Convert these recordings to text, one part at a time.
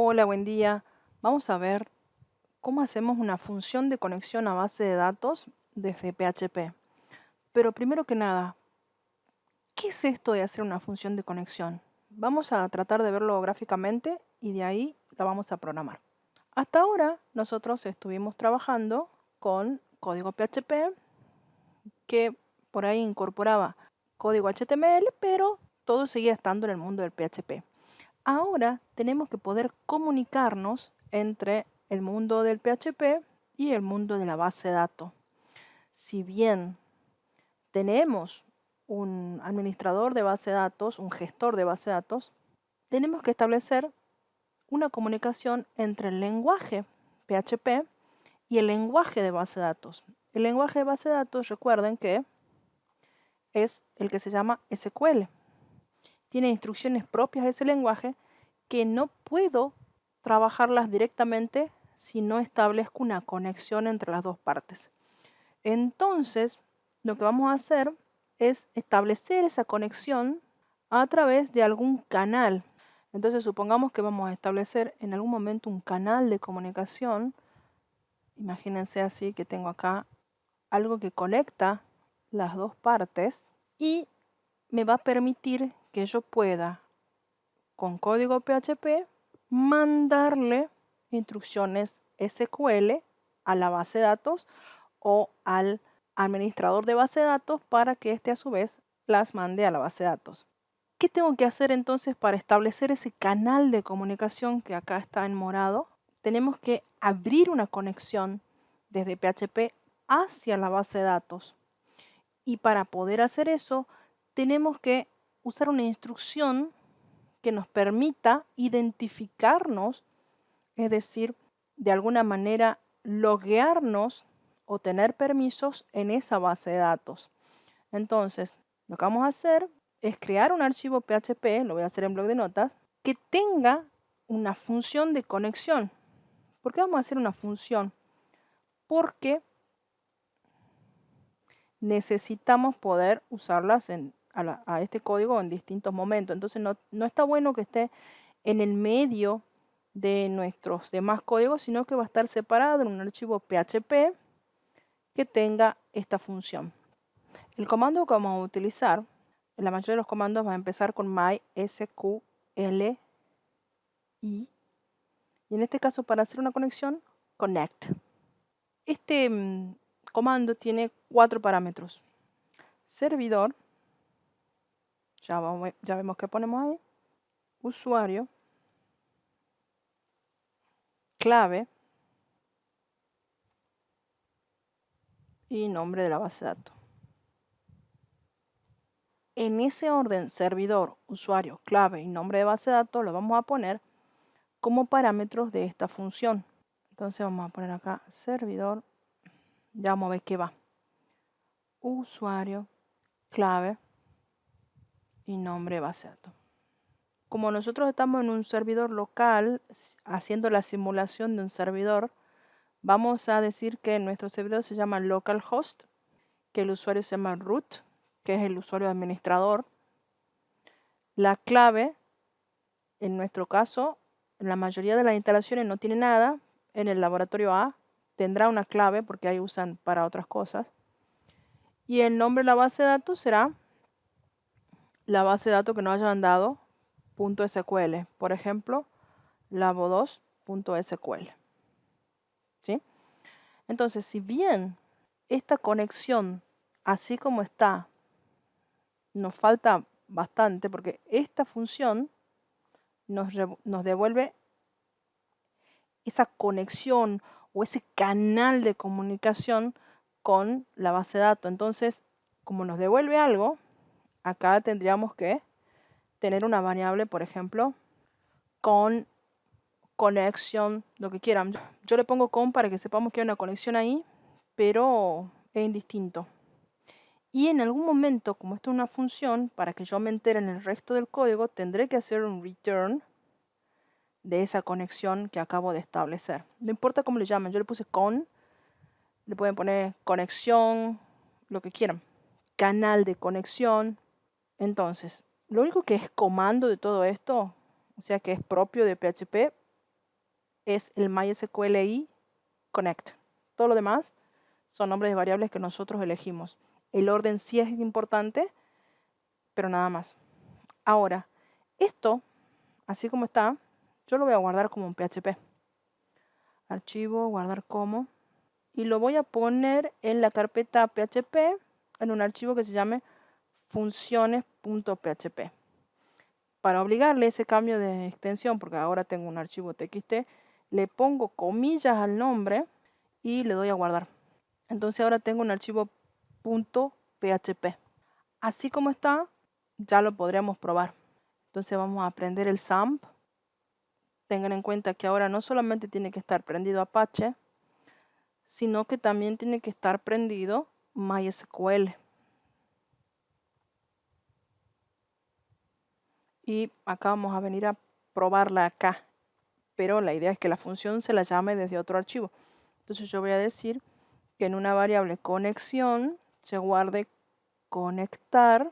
Hola, buen día. Vamos a ver cómo hacemos una función de conexión a base de datos desde PHP. Pero primero que nada, ¿qué es esto de hacer una función de conexión? Vamos a tratar de verlo gráficamente y de ahí la vamos a programar. Hasta ahora nosotros estuvimos trabajando con código PHP que por ahí incorporaba código HTML, pero todo seguía estando en el mundo del PHP. Ahora tenemos que poder comunicarnos entre el mundo del PHP y el mundo de la base de datos. Si bien tenemos un administrador de base de datos, un gestor de base de datos, tenemos que establecer una comunicación entre el lenguaje PHP y el lenguaje de base de datos. El lenguaje de base de datos, recuerden que es el que se llama SQL. Tiene instrucciones propias de ese lenguaje que no puedo trabajarlas directamente si no establezco una conexión entre las dos partes. Entonces, lo que vamos a hacer es establecer esa conexión a través de algún canal. Entonces, supongamos que vamos a establecer en algún momento un canal de comunicación. Imagínense así que tengo acá algo que conecta las dos partes y me va a permitir que yo pueda con código PHP mandarle instrucciones SQL a la base de datos o al administrador de base de datos para que éste a su vez las mande a la base de datos. ¿Qué tengo que hacer entonces para establecer ese canal de comunicación que acá está en morado? Tenemos que abrir una conexión desde PHP hacia la base de datos. Y para poder hacer eso, tenemos que usar una instrucción que nos permita identificarnos, es decir, de alguna manera loguearnos o tener permisos en esa base de datos. Entonces, lo que vamos a hacer es crear un archivo PHP, lo voy a hacer en bloc de notas, que tenga una función de conexión. ¿Por qué vamos a hacer una función? Porque necesitamos poder usarlas a este código en distintos momentos. Entonces no está bueno que esté en el medio de nuestros demás códigos, sino que va a estar separado en un archivo PHP que tenga esta función. El comando que vamos a utilizar, la mayoría de los comandos va a empezar con mysqli, y en este caso para hacer una conexión, connect. Este comando tiene 4 parámetros. Servidor, ya vemos que ponemos ahí, usuario, clave y nombre de la base de datos. En ese orden, servidor, usuario, clave y nombre de base de datos, lo vamos a poner como parámetros de esta función. Entonces vamos a poner acá servidor, ya vamos a ver qué va. Usuario, clave y nombre de base de datos. Como nosotros estamos en un servidor local, haciendo la simulación de un servidor, vamos a decir que nuestro servidor se llama localhost, que el usuario se llama root, que es el usuario administrador. La clave, en nuestro caso, en la mayoría de las instalaciones no tiene nada. En el laboratorio A tendrá una clave porque ahí usan para otras cosas. Y el nombre de la base de datos será la base de datos que nos hayan dado .sql. Por ejemplo, labo2.sql. ¿Sí? Entonces, si bien esta conexión, así como está, nos falta bastante porque esta función nos devuelve esa conexión o ese canal de comunicación con la base de datos. Entonces, como nos devuelve algo, acá tendríamos que tener una variable, por ejemplo, con conexión, lo que quieran. Yo le pongo con para que sepamos que hay una conexión ahí, pero es indistinto. Y en algún momento, como esto es una función, para que yo me entere en el resto del código, tendré que hacer un return de esa conexión que acabo de establecer. No importa cómo le llamen, yo le puse con, le pueden poner conexión, lo que quieran, canal de conexión. Entonces, lo único que es comando de todo esto, o sea que es propio de PHP, es el MySQLi Connect. Todo lo demás son nombres de variables que nosotros elegimos. El orden sí es importante, pero nada más. Ahora, esto, así como está, yo lo voy a guardar como un PHP. Archivo, guardar como. Y lo voy a poner en la carpeta PHP, en un archivo que se llame funciones.php. Para obligarle ese cambio de extensión, porque ahora tengo un archivo txt, le pongo comillas al nombre y le doy a guardar. Entonces ahora tengo un archivo .php. Así como está, ya lo podríamos probar. Entonces vamos a prender el SAMP. Tengan en cuenta que ahora no solamente tiene que estar prendido Apache, sino que también tiene que estar prendido MySQL. Y acá vamos a venir a probarla acá. Pero la idea es que la función se la llame desde otro archivo. Entonces yo voy a decir que en una variable conexión se guarde conectar,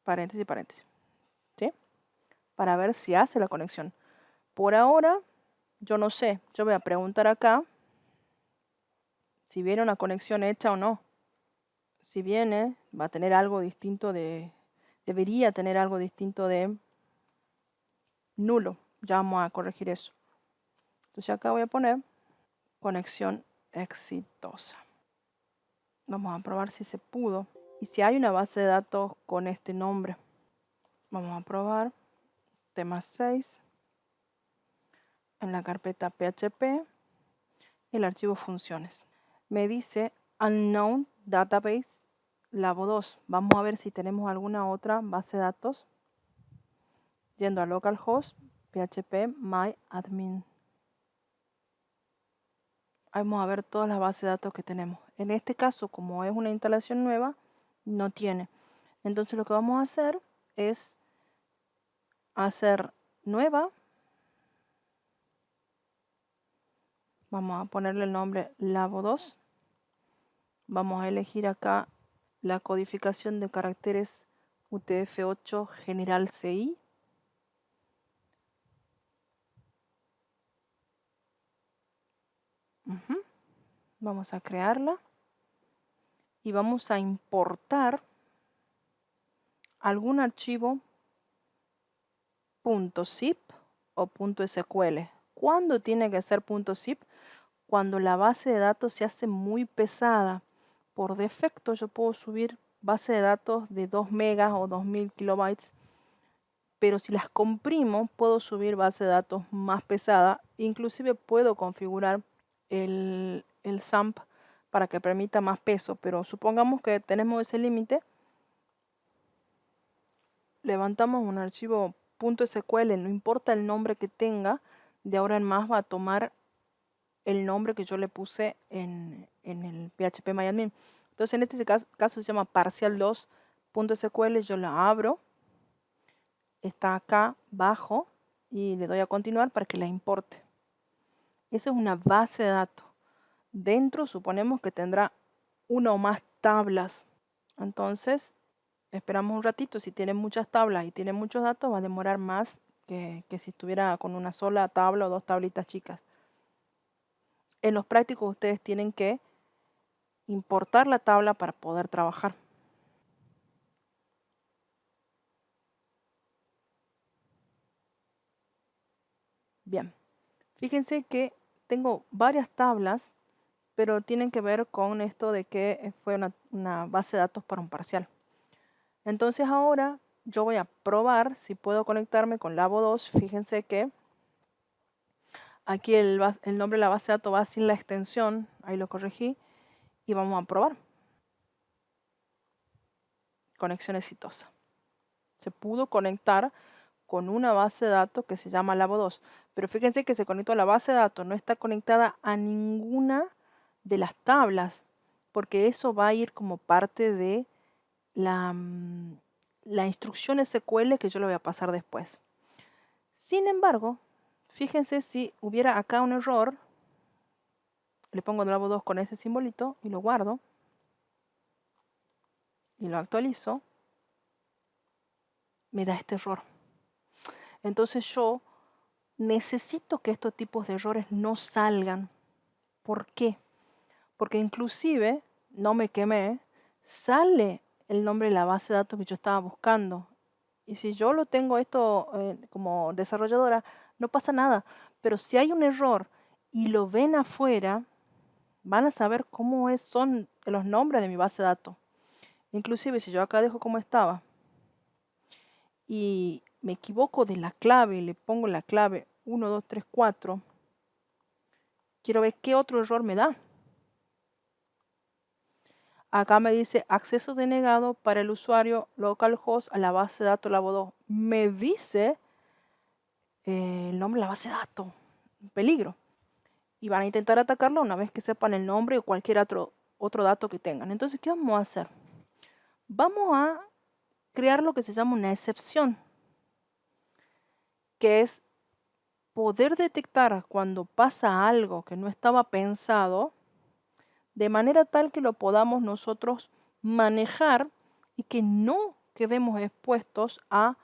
paréntesis, paréntesis, ¿sí? Para ver si hace la conexión. Por ahora, yo no sé. Yo voy a preguntar acá si viene una conexión hecha o no. Si viene, va a tener algo distinto debería tener algo distinto de nulo. Ya vamos a corregir eso. Entonces acá voy a poner conexión exitosa. Vamos a probar si se pudo. Y si hay una base de datos con este nombre. Vamos a probar. Tema 6. En la carpeta PHP. El archivo funciones. Me dice Unknown Database Labo 2. Vamos a ver si tenemos alguna otra base de datos. Yendo a localhost, php my admin. Vamos a ver todas las bases de datos que tenemos. En este caso, como es una instalación nueva, no tiene. Entonces lo que vamos a hacer es hacer nueva. Vamos a ponerle el nombre Labo 2. Vamos a elegir acá la codificación de caracteres UTF-8 General CI. Vamos a crearla. Y vamos a importar algún archivo .zip o .sql. ¿Cuándo tiene que ser .zip? Cuando la base de datos se hace muy pesada. Por defecto yo puedo subir base de datos de 2 megas o 2000 kilobytes, pero si las comprimo puedo subir base de datos más pesada. Inclusive puedo configurar el SAMP para que permita más peso, pero supongamos que tenemos ese límite. Levantamos un archivo .sql, no importa el nombre que tenga, de ahora en más va a tomar el nombre que yo le puse en el phpMyAdmin. Entonces en este caso se llama parcial2.sql, yo la abro, está acá abajo y le doy a continuar para que la importe. Esa es una base de datos. Dentro suponemos que tendrá una o más tablas. Entonces esperamos un ratito. Si tiene muchas tablas y tiene muchos datos, va a demorar más que si estuviera con una sola tabla o dos tablitas chicas. En los prácticos ustedes tienen que importar la tabla para poder trabajar. Bien, fíjense que tengo varias tablas, pero tienen que ver con esto de que fue una base de datos para un parcial. Entonces ahora yo voy a probar si puedo conectarme con Labo 2. Fíjense que aquí el nombre de la base de datos va sin la extensión, ahí lo corregí, y vamos a probar. Conexión exitosa. Se pudo conectar con una base de datos que se llama Labo 2. Pero fíjense que se conectó a la base de datos, no está conectada a ninguna de las tablas, porque eso va a ir como parte de la instrucción SQL que yo le voy a pasar después. Sin embargo, fíjense si hubiera acá un error, le pongo Labo 2 con ese simbolito y lo guardo y lo actualizo, me da este error. Entonces yo necesito que estos tipos de errores no salgan. ¿Por qué? Porque inclusive, no me quemé, sale el nombre de la base de datos que yo estaba buscando. Y si yo lo tengo esto como desarrolladora, no pasa nada. Pero si hay un error y lo ven afuera, van a saber son los nombres de mi base de datos. Inclusive si yo acá dejo como estaba y me equivoco de la clave y le pongo la clave 1, 2, 3, 4, quiero ver qué otro error me da. Acá me dice acceso denegado para el usuario localhost a la base de datos Labo2. Me dice el nombre de la base de datos. Peligro. Y van a intentar atacarlo una vez que sepan el nombre o cualquier otro dato que tengan. Entonces, ¿qué vamos a hacer? Vamos a crear lo que se llama una excepción, que es poder detectar cuando pasa algo que no estaba pensado, de manera tal que lo podamos nosotros manejar y que no quedemos expuestos a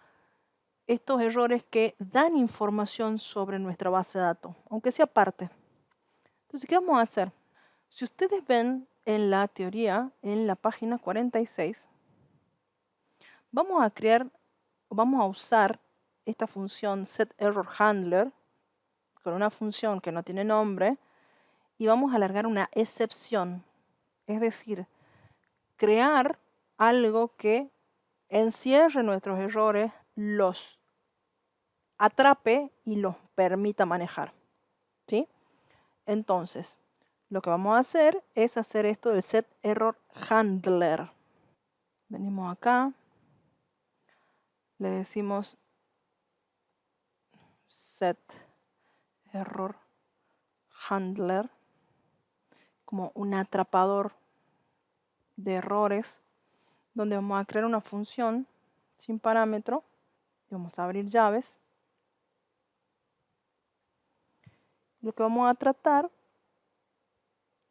estos errores que dan información sobre nuestra base de datos, aunque sea parte. Entonces, ¿qué vamos a hacer? Si ustedes ven en la teoría, en la página 46, vamos a usar esta función setErrorHandler con una función que no tiene nombre y vamos a alargar una excepción, es decir, crear algo que encierre nuestros errores, los atrape y los permita manejar, ¿sí? Entonces, lo que vamos a hacer es hacer esto del setErrorHandler. Venimos acá, le decimos setErrorHandler como un atrapador de errores, donde vamos a crear una función sin parámetro y vamos a abrir llaves. Lo que vamos a tratar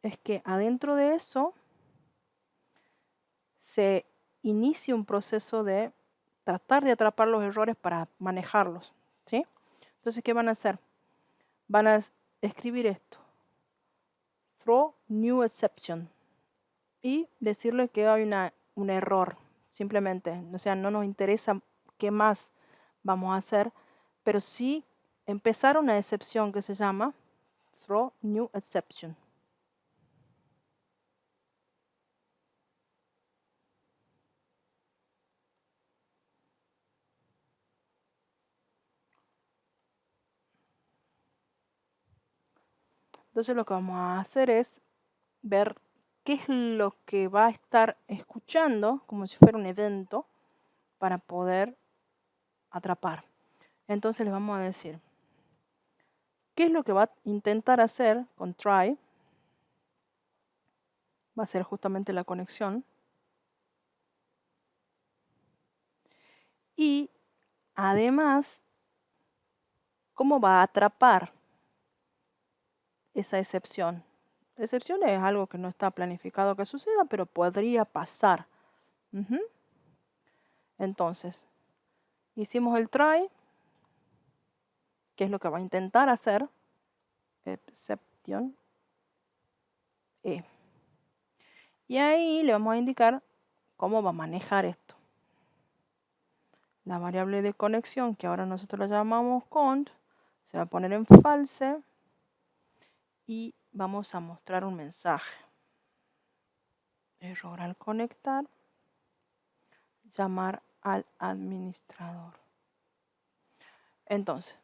es que adentro de eso se inicie un proceso de tratar de atrapar los errores para manejarlos, ¿sí? Entonces, ¿qué van a hacer? Van a escribir esto, throw new exception, y decirle que hay un error, simplemente. O sea, no nos interesa qué más vamos a hacer, pero sí empezar una excepción que se llama throw new exception. Entonces lo que vamos a hacer es ver qué es lo que va a estar escuchando, como si fuera un evento, para poder atrapar. Entonces les vamos a decir, ¿qué es lo que va a intentar hacer con try? Va a ser justamente la conexión. Y además, ¿cómo va a atrapar esa excepción? La excepción es algo que no está planificado que suceda, pero podría pasar. Entonces, hicimos el try, que es lo que va a intentar hacer, exception E. Y ahí le vamos a indicar cómo va a manejar esto. La variable de conexión, que ahora nosotros la llamamos cont, se va a poner en false y vamos a mostrar un mensaje. Error al conectar. Llamar al administrador. Entonces,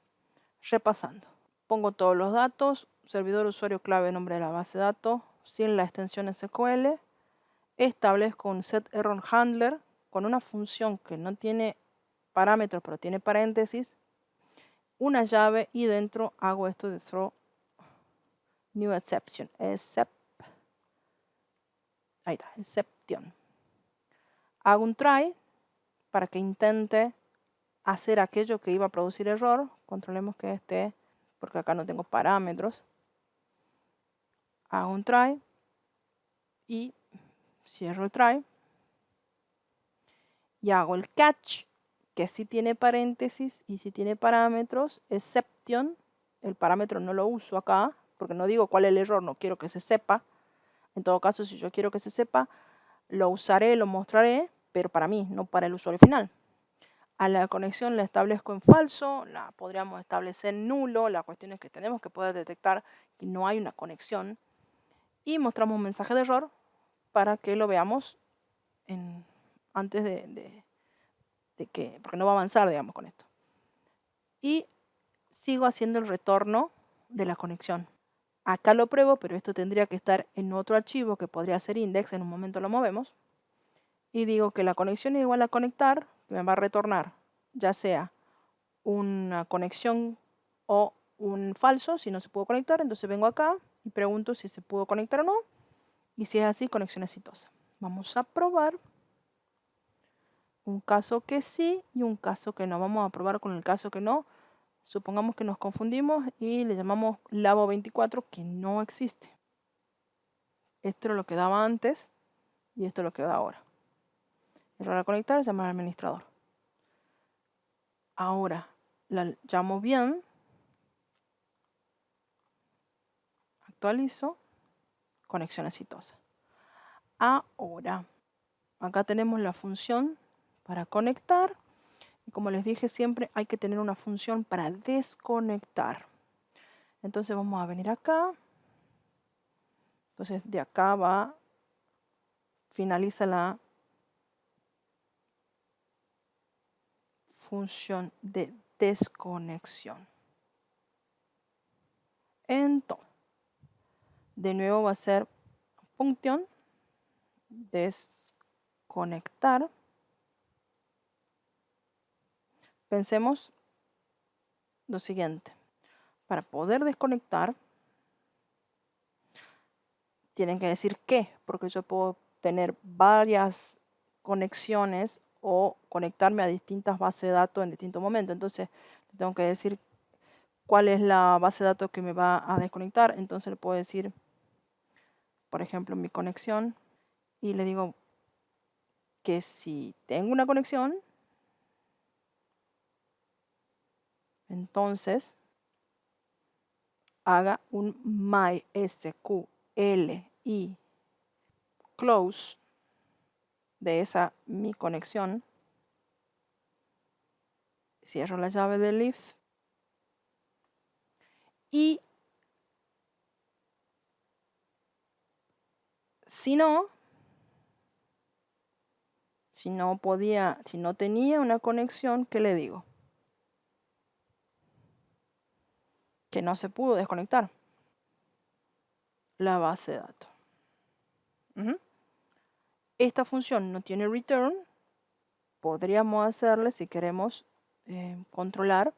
repasando. Pongo todos los datos, servidor, usuario, clave, nombre de la base de datos, sin la extensión SQL. Establezco un setErrorHandler con una función que no tiene parámetros, pero tiene paréntesis, una llave y dentro hago esto de throw new exception. Ahí está, exception. Hago un try para que intente hacer aquello que iba a producir error. Controlemos que esté, porque acá no tengo parámetros. Hago un try y cierro el try y hago el catch que sí tiene paréntesis y sí tiene parámetros, exception, el parámetro no lo uso acá, porque no digo cuál es el error, no quiero que se sepa. En todo caso, si yo quiero que se sepa, lo usaré, lo mostraré, pero para mí, no para el usuario final. A la conexión la establezco en falso, la podríamos establecer en nulo, la cuestión es que tenemos que poder detectar que no hay una conexión y mostramos un mensaje de error para que lo veamos antes de que, porque no va a avanzar, digamos, con esto. Y sigo haciendo el retorno de la conexión. Acá lo pruebo, pero esto tendría que estar en otro archivo que podría ser index, en un momento lo movemos. Y digo que la conexión es igual a conectar, que me va a retornar ya sea una conexión o un falso, si no se pudo conectar. Entonces vengo acá y pregunto si se pudo conectar o no. Y si es así, conexión exitosa. Vamos a probar un caso que sí y un caso que no. Vamos a probar con el caso que no. Supongamos que nos confundimos y le llamamos Labo24, que no existe. Esto era lo que daba antes y esto es lo que da ahora. Error a conectar, llamar al administrador. Ahora la llamo bien, actualizo, conexión exitosa. Ahora, acá tenemos la función para conectar. Y como les dije siempre, hay que tener una función para desconectar. Entonces vamos a venir acá. Entonces de acá finaliza la función de desconexión. Entonces, de nuevo va a ser función desconectar. Pensemos lo siguiente. Para poder desconectar, tienen que decir qué, porque yo puedo tener varias conexiones o conectarme a distintas bases de datos en distintos momentos. Entonces, tengo que decir cuál es la base de datos que me va a desconectar. Entonces, le puedo decir, por ejemplo, mi conexión y le digo que si tengo una conexión, entonces haga un MySQL y close de esa mi conexión. Cierro la llave del if y si no tenía una conexión, ¿qué le digo? Que no se pudo desconectar la base de datos. Esta función no tiene return. Podríamos hacerle, si queremos controlar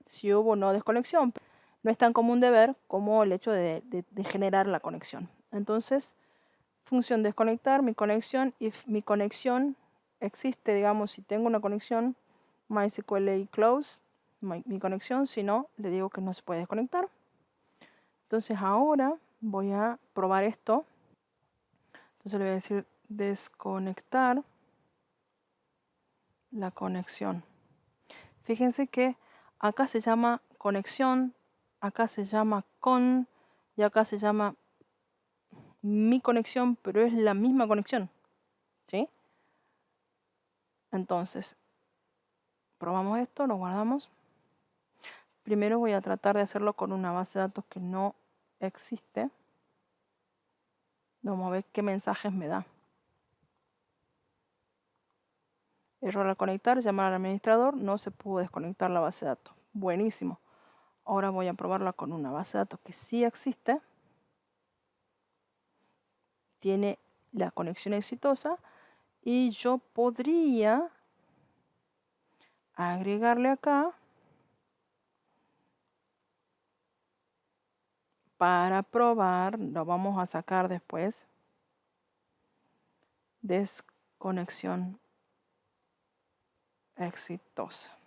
si hubo o no desconexión. No es tan común de ver como el hecho de generar la conexión. Entonces, función desconectar, mi conexión, if mi conexión existe, digamos, si tengo una conexión, MySQL y close, mi conexión, si no, le digo que no se puede desconectar. Entonces ahora voy a probar esto. Entonces le voy a decir desconectar la conexión. Fíjense que acá se llama conexión, acá se llama con y acá se llama mi conexión, pero es la misma conexión, ¿sí? Entonces, probamos esto, lo guardamos. Primero voy a tratar de hacerlo con una base de datos que no existe. Vamos a ver qué mensajes me da. Error al conectar, llamar al administrador, no se pudo desconectar la base de datos. Buenísimo. Ahora voy a probarla con una base de datos que sí existe. Tiene la conexión exitosa y yo podría agregarle acá para probar, lo vamos a sacar después, desconexión exitosa.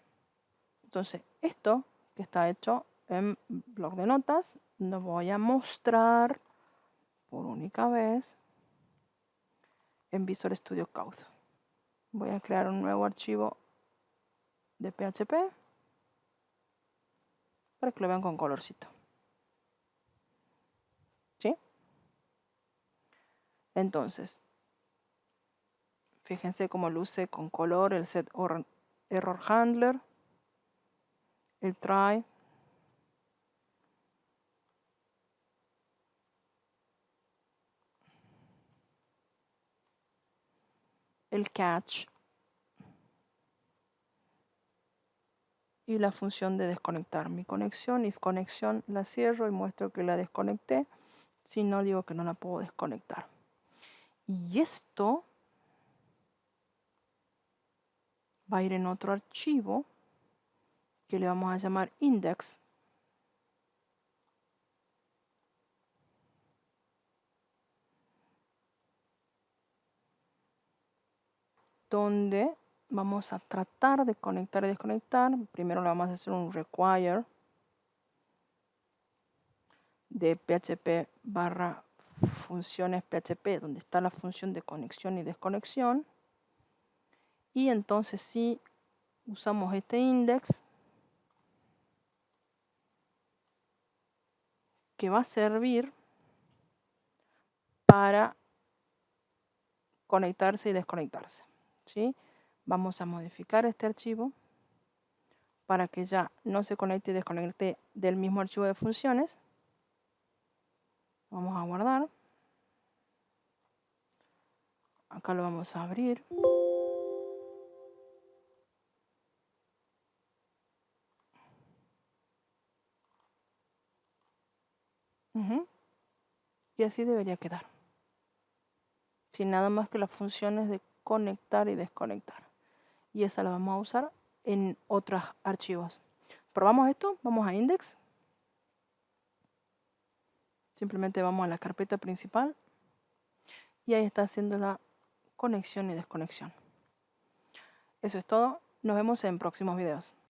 Entonces, esto que está hecho en bloc de notas, lo voy a mostrar por única vez en Visual Studio Code. Voy a crear un nuevo archivo de PHP para que lo vean con colorcito. ¿Sí? Entonces, fíjense cómo luce con color el set error handler, el try, el catch y la función de desconectar mi conexión. If conexión la cierro y muestro que la desconecté. Si no, digo que no la puedo desconectar. Y esto va a ir en otro archivo que le vamos a llamar index, donde vamos a tratar de conectar y desconectar. Primero le vamos a hacer un require de PHP barra funciones PHP, donde está la función de conexión y desconexión. Y entonces sí usamos este index que va a servir para conectarse y desconectarse. ¿Sí? Vamos a modificar este archivo para que ya no se conecte y desconecte del mismo archivo de funciones. Vamos a guardar. Acá lo vamos a abrir. Y así debería quedar. Sin nada más que las funciones de conectar y desconectar. Y esa la vamos a usar en otros archivos. Probamos esto. Vamos a index. Simplemente vamos a la carpeta principal. Y ahí está haciendo la conexión y desconexión. Eso es todo. Nos vemos en próximos videos.